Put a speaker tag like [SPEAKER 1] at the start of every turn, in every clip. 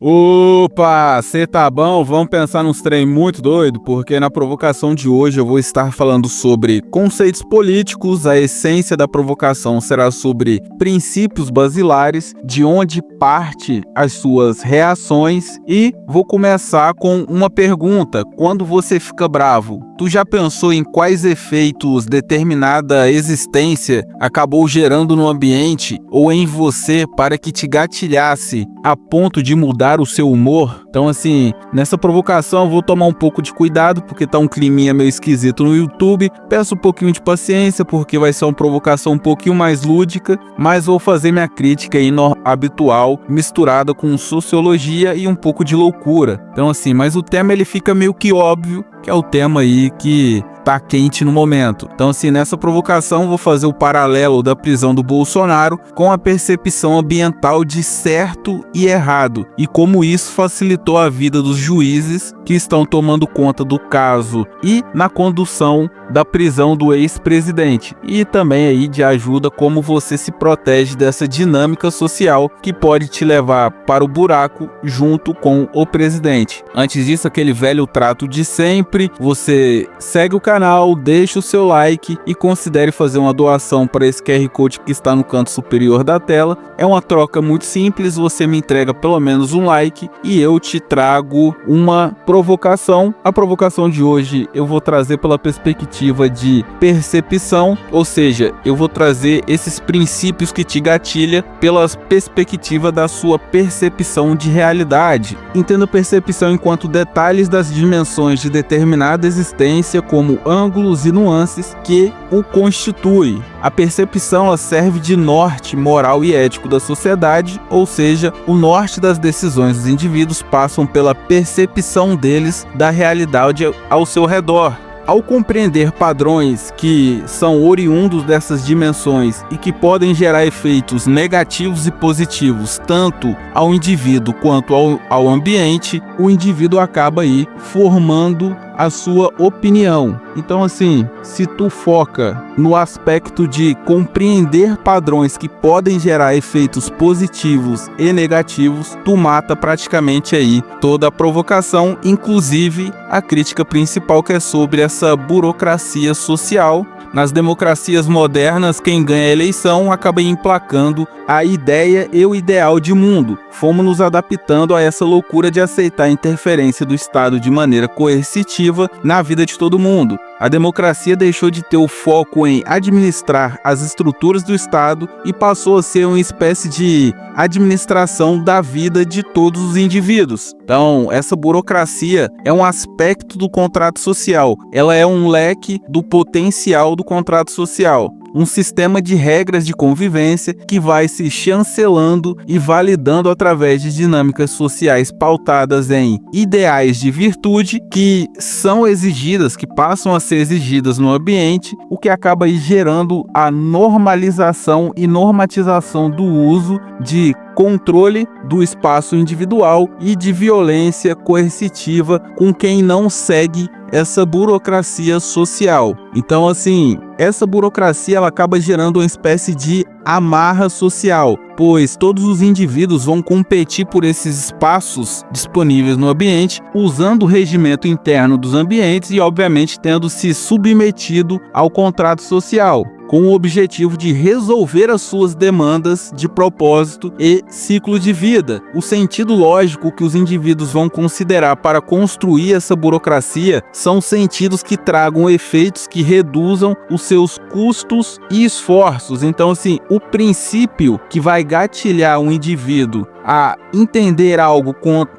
[SPEAKER 1] Opa, cê tá bom? Vamos pensar nos trem muito doido, porque na provocação de hoje eu vou estar falando sobre conceitos políticos. A essência da provocação será sobre princípios basilares, de onde parte as suas reações, e vou começar com uma pergunta. Quando você fica bravo, tu já pensou em quais efeitos determinada existência acabou gerando no ambiente ou em você para que te gatilhasse a ponto de mudar o seu humor? Então, assim, nessa provocação eu vou tomar um pouco de cuidado, porque tá um climinha meio esquisito no YouTube. Peço um pouquinho de paciência, porque vai ser uma provocação um pouquinho mais lúdica, mas vou fazer minha crítica aí habitual, misturada com sociologia e um pouco de loucura. Então, assim, mas o tema ele fica meio que óbvio, que é o tema aí que tá quente no momento. Então, assim, nessa provocação vou fazer o paralelo da prisão do Bolsonaro com a percepção ambiental de certo e errado, e como isso facilitou a vida dos juízes que estão tomando conta do caso e na condução da prisão do ex-presidente, e também aí de ajuda como você se protege dessa dinâmica social que pode te levar para o buraco junto com o presidente. Antes disso, aquele velho trato de sempre: você segue o canal, deixa o seu like e considere fazer uma doação para esse QR Code que está no canto superior da tela. É uma troca muito simples, você me entrega pelo menos um like e eu te trago uma provocação. A provocação de hoje eu vou trazer pela perspectiva de percepção, ou seja, eu vou trazer esses princípios que te gatilha pela perspectiva da sua percepção de realidade. Entenda percepção enquanto detalhes das dimensões de determinada existência, como ângulos e nuances que o constituem. A percepção ela serve de norte moral e ético da sociedade, ou seja, o norte das decisões dos indivíduos passam pela percepção deles da realidade ao seu redor. Ao compreender padrões que são oriundos dessas dimensões e que podem gerar efeitos negativos e positivos tanto ao indivíduo quanto ao ambiente, o indivíduo acaba aí formando a sua opinião. Então, assim, se tu foca no aspecto de compreender padrões que podem gerar efeitos positivos e negativos, tu mata praticamente aí toda a provocação, inclusive a crítica principal, que é sobre essa burocracia social. Nas democracias modernas, quem ganha a eleição acaba emplacando a ideia e o ideal de mundo. Fomos nos adaptando a essa loucura de aceitar a interferência do Estado de maneira coercitiva na vida de todo mundo. A democracia deixou de ter o foco em administrar as estruturas do Estado e passou a ser uma espécie de administração da vida de todos os indivíduos. Então, essa burocracia é um aspecto do contrato social. Ela é um leque do potencial do contrato social. Um sistema de regras de convivência que vai se chancelando e validando através de dinâmicas sociais pautadas em ideais de virtude que são exigidas, que passam a ser exigidas no ambiente, o que acaba aí gerando a normalização e normatização do uso de controle do espaço individual e de violência coercitiva com quem não segue essa burocracia social. Então, assim, essa burocracia ela acaba gerando uma espécie de amarra social, pois todos os indivíduos vão competir por esses espaços disponíveis no ambiente, usando o regimento interno dos ambientes e, obviamente, tendo se submetido ao contrato social, com o objetivo de resolver as suas demandas de propósito e ciclo de vida. O sentido lógico que os indivíduos vão considerar para construir essa burocracia são sentidos que tragam efeitos que reduzam os seus custos e esforços. Então, assim, o princípio que vai gatilhar um indivíduo a entender algo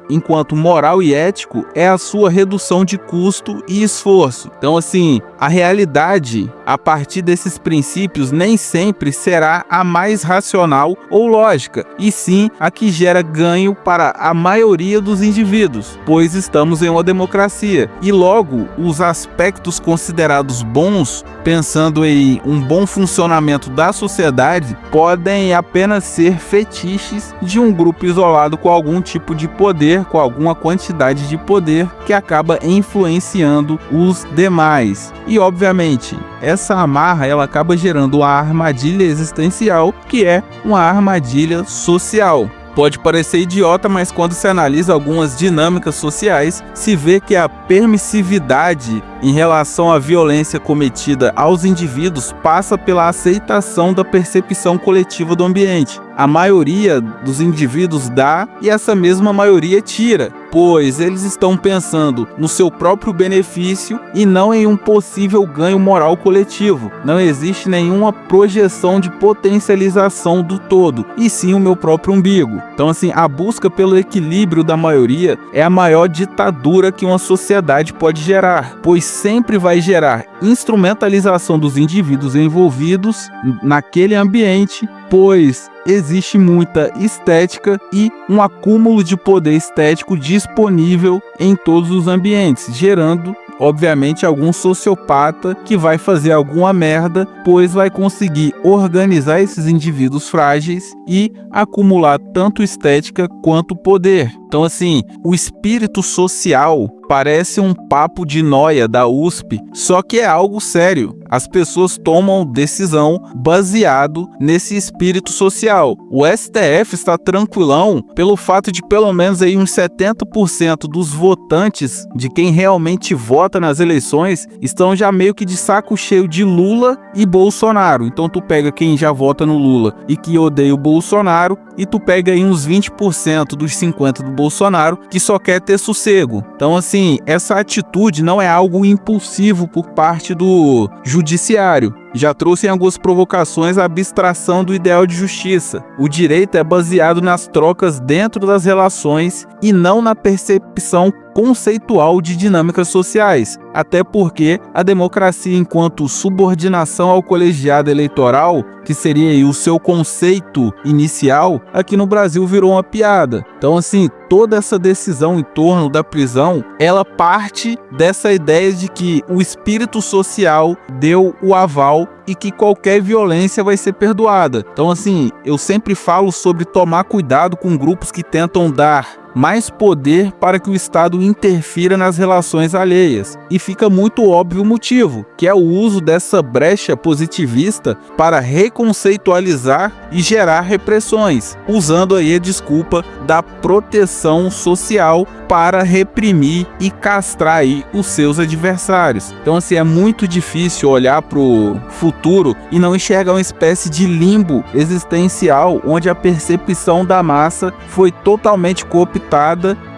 [SPEAKER 1] enquanto moral e ético é a sua redução de custo e esforço. Então, assim, a realidade, a partir desses princípios, nem sempre será a mais racional ou lógica, e sim a que gera ganho para a maioria dos indivíduos, pois estamos em uma democracia. E logo, os aspectos considerados bons, pensando em um bom funcionamento da sociedade, podem apenas ser fetiches de um grupo isolado com algum tipo de poder, com alguma quantidade de poder que acaba influenciando os demais. E obviamente, essa amarra ela acaba gerando uma armadilha existencial, que é uma armadilha social. Pode parecer idiota, mas quando se analisa algumas dinâmicas sociais, se vê que a permissividade em relação à violência cometida aos indivíduos passa pela aceitação da percepção coletiva do ambiente. A maioria dos indivíduos dá e essa mesma maioria tira, pois eles estão pensando no seu próprio benefício e não em um possível ganho moral coletivo. Não existe nenhuma projeção de potencialização do todo, e sim o meu próprio umbigo. Então, assim, a busca pelo equilíbrio da maioria é a maior ditadura que uma sociedade pode gerar, pois sempre vai gerar instrumentalização dos indivíduos envolvidos naquele ambiente, pois existe muita estética e um acúmulo de poder estético disponível em todos os ambientes, gerando, obviamente, algum sociopata que vai fazer alguma merda, pois vai conseguir organizar esses indivíduos frágeis e acumular tanto estética quanto poder. Então, assim, o espírito social parece um papo de nóia da USP, só que é algo sério. As pessoas tomam decisão baseado nesse espírito social. O STF está tranquilão pelo fato de pelo menos aí uns 70% dos votantes, de quem realmente vota nas eleições, estão já meio que de saco cheio de Lula e Bolsonaro. Então tu pega quem já vota no Lula e que odeia o Bolsonaro, e tu pega aí uns 20% dos 50% do Bolsonaro que só quer ter sossego. Então, assim, essa atitude não é algo impulsivo por parte do judiciário. Já trouxe em algumas provocações a abstração do ideal de justiça. O direito é baseado nas trocas dentro das relações e não na percepção conceitual de dinâmicas sociais, até porque a democracia enquanto subordinação ao colegiado eleitoral, que seria aí o seu conceito inicial, aqui no Brasil virou uma piada. Então, assim, toda essa decisão em torno da prisão, ela parte dessa ideia de que o espírito social deu o aval e que qualquer violência vai ser perdoada. Então, assim, eu sempre falo sobre tomar cuidado com grupos que tentam dar mais poder para que o Estado interfira nas relações alheias. E fica muito óbvio o motivo, que é o uso dessa brecha positivista para reconceitualizar e gerar repressões, usando aí a desculpa da proteção social para reprimir e castrar aí os seus adversários. Então, assim, é muito difícil olhar para o futuro e não enxergar uma espécie de limbo existencial onde a percepção da massa foi totalmente cooptada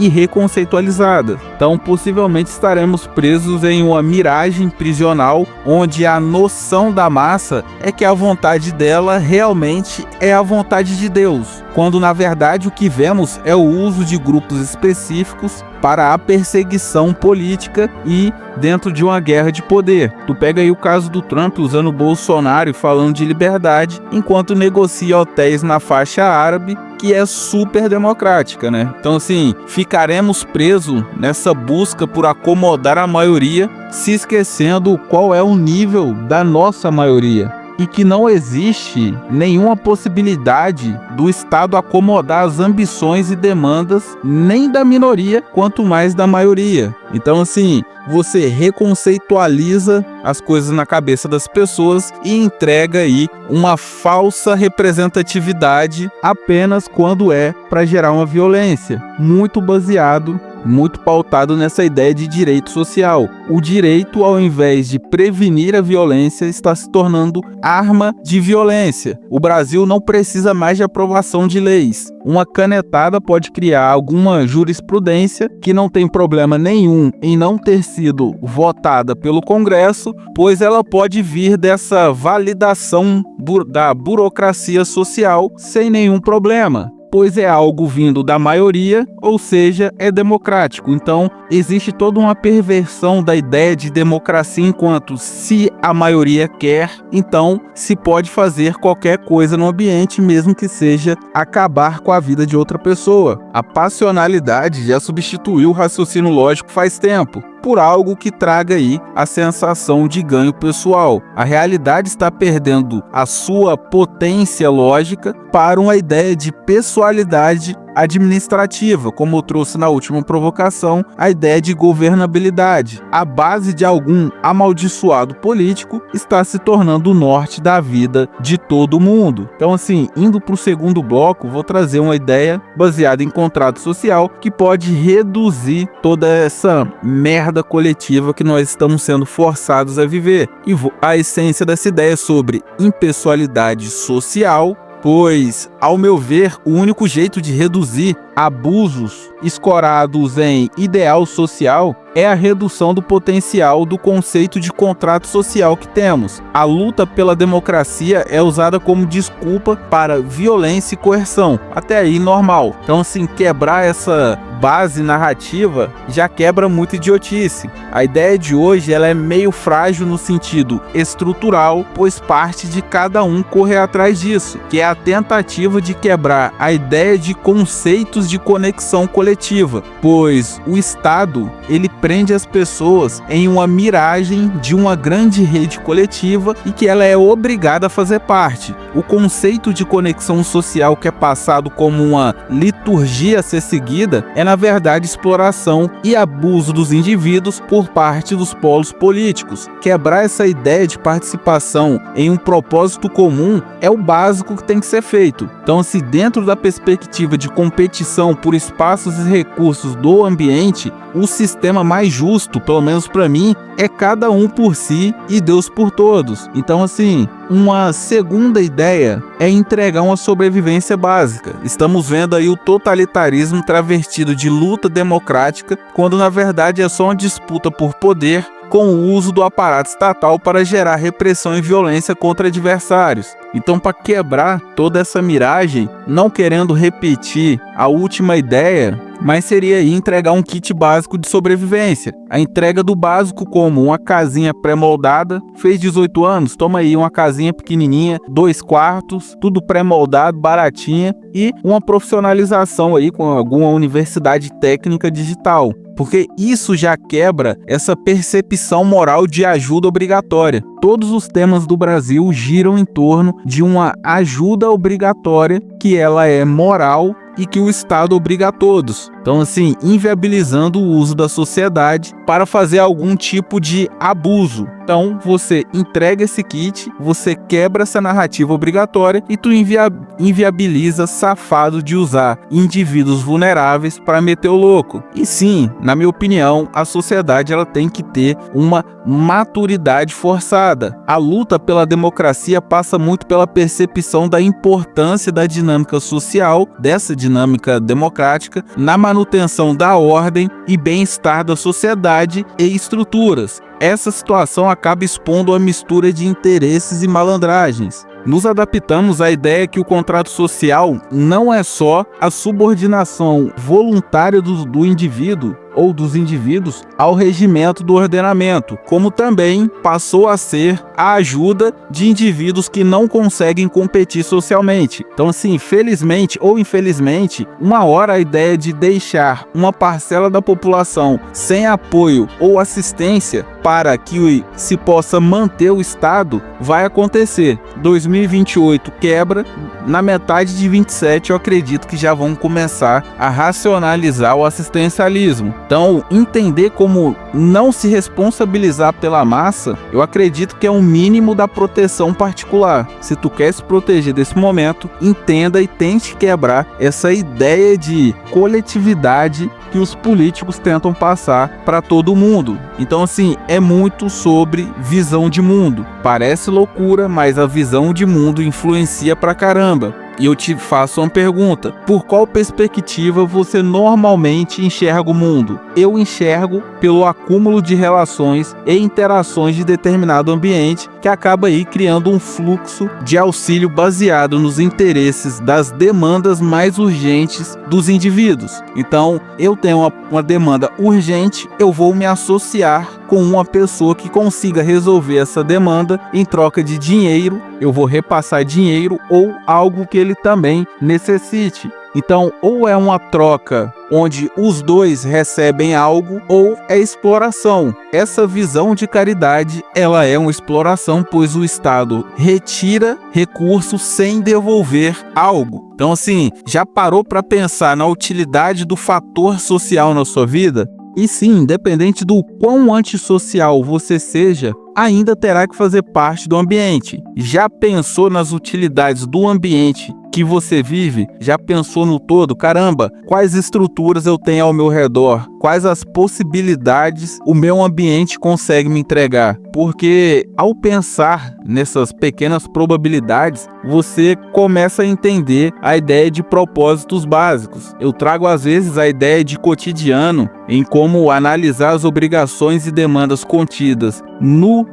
[SPEAKER 1] e reconceitualizada. Então, possivelmente estaremos presos em uma miragem prisional onde a noção da massa é que a vontade dela realmente é a vontade de Deus, quando na verdade o que vemos é o uso de grupos específicos para a perseguição política e dentro de uma guerra de poder. Tu pega aí o caso do Trump usando o Bolsonaro e falando de liberdade, enquanto negocia hotéis na faixa árabe, que é super democrática, né? Então, assim, ficaremos presos nessa busca por acomodar a maioria, se esquecendo qual é o nível da nossa maioria. E que não existe nenhuma possibilidade do Estado acomodar as ambições e demandas nem da minoria, quanto mais da maioria. Então, assim, você reconceitualiza as coisas na cabeça das pessoas e entrega aí uma falsa representatividade apenas quando é para gerar uma violência, muito pautado nessa ideia de direito social. O direito, ao invés de prevenir a violência, está se tornando arma de violência. O Brasil não precisa mais de aprovação de leis. Uma canetada pode criar alguma jurisprudência que não tem problema nenhum em não ter sido votada pelo Congresso, pois ela pode vir dessa validação da burocracia social sem nenhum problema, pois é algo vindo da maioria, ou seja, é democrático. Então, existe toda uma perversão da ideia de democracia enquanto se a maioria quer, então se pode fazer qualquer coisa no ambiente, mesmo que seja acabar com a vida de outra pessoa. A passionalidade já substituiu o raciocínio lógico faz tempo, por algo que traga aí a sensação de ganho pessoal. A realidade está perdendo a sua potência lógica para uma ideia de pessoalidade administrativa, como eu trouxe na última provocação, a ideia de governabilidade. A base de algum amaldiçoado político está se tornando o norte da vida de todo mundo. Então, assim, indo para o segundo bloco, vou trazer uma ideia baseada em contrato social que pode reduzir toda essa merda coletiva que nós estamos sendo forçados a viver. E a essência dessa ideia é sobre impessoalidade social, pois, ao meu ver, o único jeito de reduzir abusos escorados em ideal social é a redução do potencial do conceito de contrato social que temos. A luta pela democracia é usada como desculpa para violência e coerção. Até aí, normal. Então, assim, quebrar essa base narrativa já quebra muita idiotice. A ideia de hoje ela é meio frágil no sentido estrutural, pois parte de cada um correr atrás disso, que é a tentativa de quebrar a ideia de conceitos de conexão coletiva, pois o Estado ele prende as pessoas em uma miragem de uma grande rede coletiva e que ela é obrigada a fazer parte. O conceito de conexão social que é passado como uma liturgia a ser seguida é na verdade exploração e abuso dos indivíduos por parte dos polos políticos. Quebrar essa ideia de participação em um propósito comum é o básico que tem que ser feito. Então, se dentro da perspectiva de competição por espaços e recursos do ambiente, o sistema mais justo, pelo menos para mim, é cada um por si e Deus por todos. Então, assim, uma segunda ideia é entregar uma sobrevivência básica. Estamos vendo aí o totalitarismo travestido de luta democrática, quando na verdade é só uma disputa por poder com o uso do aparato estatal para gerar repressão e violência contra adversários. Então, para quebrar toda essa miragem, não querendo repetir a última ideia, mas seria aí entregar um kit básico de sobrevivência. A entrega do básico como uma casinha pré-moldada, fez 18 anos, toma aí uma casinha pequenininha, 2 quartos, tudo pré-moldado, baratinha, e uma profissionalização aí com alguma universidade técnica digital. Porque isso já quebra essa percepção moral de ajuda obrigatória. Todos os temas do Brasil giram em torno de uma ajuda obrigatória que ela é moral e que o Estado obriga a todos. Então, assim, inviabilizando o uso da sociedade para fazer algum tipo de abuso. Então, você entrega esse kit, você quebra essa narrativa obrigatória e tu inviabiliza safado de usar indivíduos vulneráveis para meter o louco. E sim, na minha opinião, a sociedade ela tem que ter uma maturidade forçada. A luta pela democracia passa muito pela percepção da importância da dinâmica social, dessa dinâmica democrática, na manutenção da ordem e bem-estar da sociedade e estruturas. Essa situação acaba expondo a mistura de interesses e malandragens. Nos adaptamos à ideia que o contrato social não é só a subordinação voluntária do indivíduo ou dos indivíduos ao regimento do ordenamento, como também passou a ser a ajuda de indivíduos que não conseguem competir socialmente. Então, assim, felizmente ou infelizmente, uma hora a ideia de deixar uma parcela da população sem apoio ou assistência para que se possa manter o Estado vai acontecer. 2028 quebra, na metade de 27 eu acredito que já vão começar a racionalizar o assistencialismo. Então, entender como não se responsabilizar pela massa, eu acredito que é um mínimo da proteção particular. Se tu quer se proteger desse momento, entenda e tente quebrar essa ideia de coletividade que os políticos tentam passar para todo mundo. Então, assim, é muito sobre visão de mundo. Parece loucura, mas a visão de mundo influencia pra caramba. E eu te faço uma pergunta: por qual perspectiva você normalmente enxerga o mundo? Eu enxergo pelo acúmulo de relações e interações de determinado ambiente, que acaba aí criando um fluxo de auxílio baseado nos interesses das demandas mais urgentes dos indivíduos. Então, eu tenho uma demanda urgente, eu vou me associar com uma pessoa que consiga resolver essa demanda em troca de dinheiro. Eu vou repassar dinheiro ou algo que ele também necessite. Então, ou é uma troca onde os dois recebem algo, ou é exploração. Essa visão de caridade, ela é uma exploração, pois o Estado retira recursos sem devolver algo. Então, assim, já parou para pensar na utilidade do fator social na sua vida? E sim, independente do quão antissocial você seja, ainda terá que fazer parte do ambiente. Já pensou nas utilidades do ambiente que você vive? Já pensou no todo? Caramba, quais estruturas eu tenho ao meu redor? Quais as possibilidades o meu ambiente consegue me entregar? Porque ao pensar nessas pequenas probabilidades, você começa a entender a ideia de propósitos básicos. Eu trago às vezes a ideia de cotidiano, em como analisar as obrigações e demandas contidas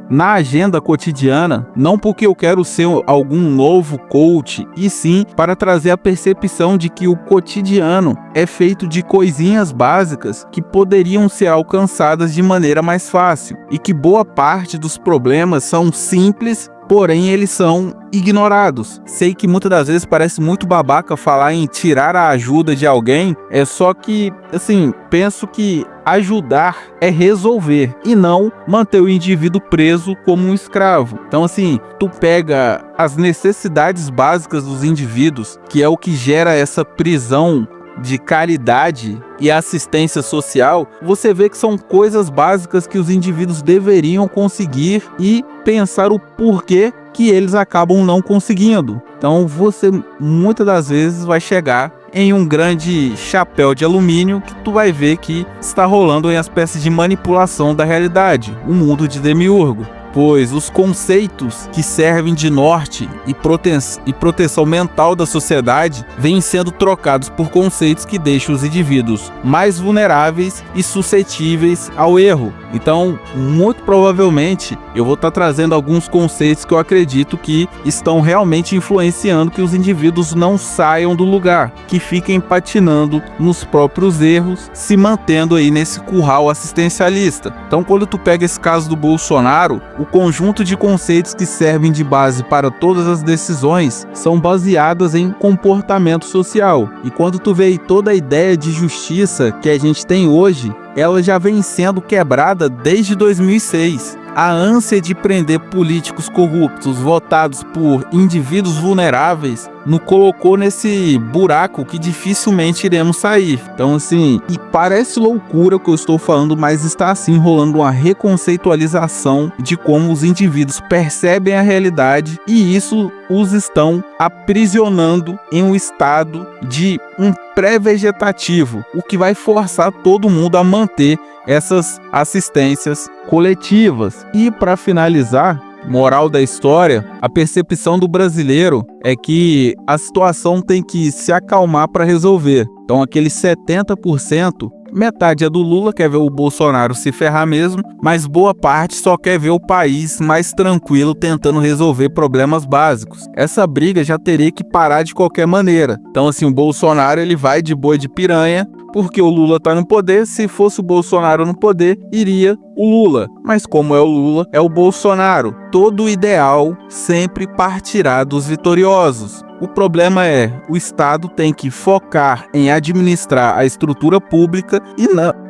[SPEAKER 1] na agenda cotidiana, não porque eu quero ser algum novo coach, e sim para trazer a percepção de que o cotidiano é feito de coisinhas básicas que poderiam ser alcançadas de maneira mais fácil, e que boa parte dos problemas são simples, porém eles são ignorados. Sei que muitas das vezes parece muito babaca falar em tirar a ajuda de alguém, só que, assim, penso que ajudar é resolver e não manter o indivíduo preso como um escravo. Então, assim, tu pega as necessidades básicas dos indivíduos, que é o que gera essa prisão de caridade e assistência social, você vê que são coisas básicas que os indivíduos deveriam conseguir e pensar o porquê que eles acabam não conseguindo. Então você muitas das vezes vai chegar em um grande chapéu de alumínio que tu vai ver que está rolando em uma espécie de manipulação da realidade, um mundo de demiurgo. Pois os conceitos que servem de norte e proteção mental da sociedade vêm sendo trocados por conceitos que deixam os indivíduos mais vulneráveis e suscetíveis ao erro. Então, muito provavelmente, eu vou estar trazendo alguns conceitos que eu acredito que estão realmente influenciando que os indivíduos não saiam do lugar, que fiquem patinando nos próprios erros, se mantendo aí nesse curral assistencialista. Então, quando tu pega esse caso do Bolsonaro, o conjunto de conceitos que servem de base para todas as decisões são baseadas em comportamento social. E quando tu vê aí toda a ideia de justiça que a gente tem hoje, ela já vem sendo quebrada desde 2006. A ânsia de prender políticos corruptos votados por indivíduos vulneráveis nos colocou nesse buraco que dificilmente iremos sair. Então, assim, e parece loucura o que eu estou falando, mas está assim rolando uma reconceitualização de como os indivíduos percebem a realidade, e isso os estão aprisionando em um estado de um pré-vegetativo, o que vai forçar todo mundo a manter essas assistências coletivas. E para finalizar, moral da história, a percepção do brasileiro é que a situação tem que se acalmar para resolver. Então aqueles 70%, metade é do Lula, quer ver o Bolsonaro se ferrar mesmo, mas boa parte só quer ver o país mais tranquilo tentando resolver problemas básicos. Essa briga já teria que parar de qualquer maneira. Então, assim, o Bolsonaro ele vai de boi de piranha, porque o Lula está no poder. Se fosse o Bolsonaro no poder, iria o Lula. Mas como é o Lula, é o Bolsonaro. Todo o ideal sempre partirá dos vitoriosos. O problema é, o Estado tem que focar em administrar a estrutura pública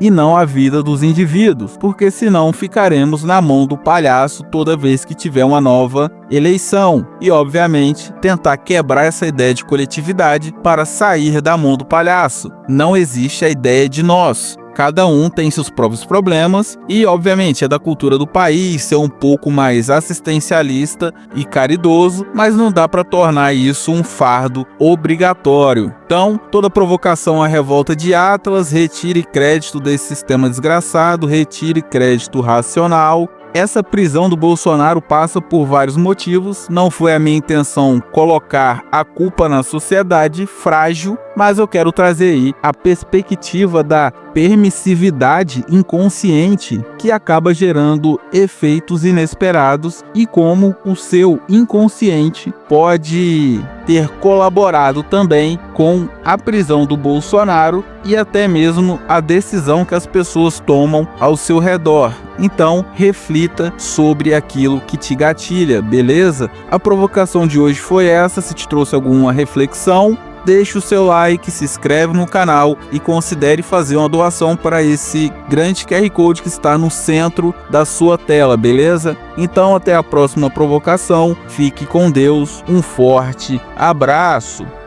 [SPEAKER 1] e não a vida dos indivíduos, porque senão ficaremos na mão do palhaço toda vez que tiver uma nova eleição. E, obviamente, tentar quebrar essa ideia de coletividade para sair da mão do palhaço. Não existe a ideia de nós. Cada um tem seus próprios problemas e, obviamente, é da cultura do país ser um pouco mais assistencialista e caridoso, mas não dá para tornar isso um fardo obrigatório. Então, toda provocação à revolta de Atlas, retire crédito desse sistema desgraçado, retire crédito racional. Essa prisão do Bolsonaro passa por vários motivos. Não foi a minha intenção colocar a culpa na sociedade frágil, mas eu quero trazer aí a perspectiva da permissividade inconsciente que acaba gerando efeitos inesperados e como o seu inconsciente pode ter colaborado também com a prisão do Bolsonaro e até mesmo a decisão que as pessoas tomam ao seu redor. Então, reflita sobre aquilo que te gatilha, beleza? A provocação de hoje foi essa. Se te trouxe alguma reflexão, deixe o seu like, se inscreve no canal e considere fazer uma doação para esse grande QR Code que está no centro da sua tela, beleza? Então até a próxima provocação, fique com Deus, um forte abraço!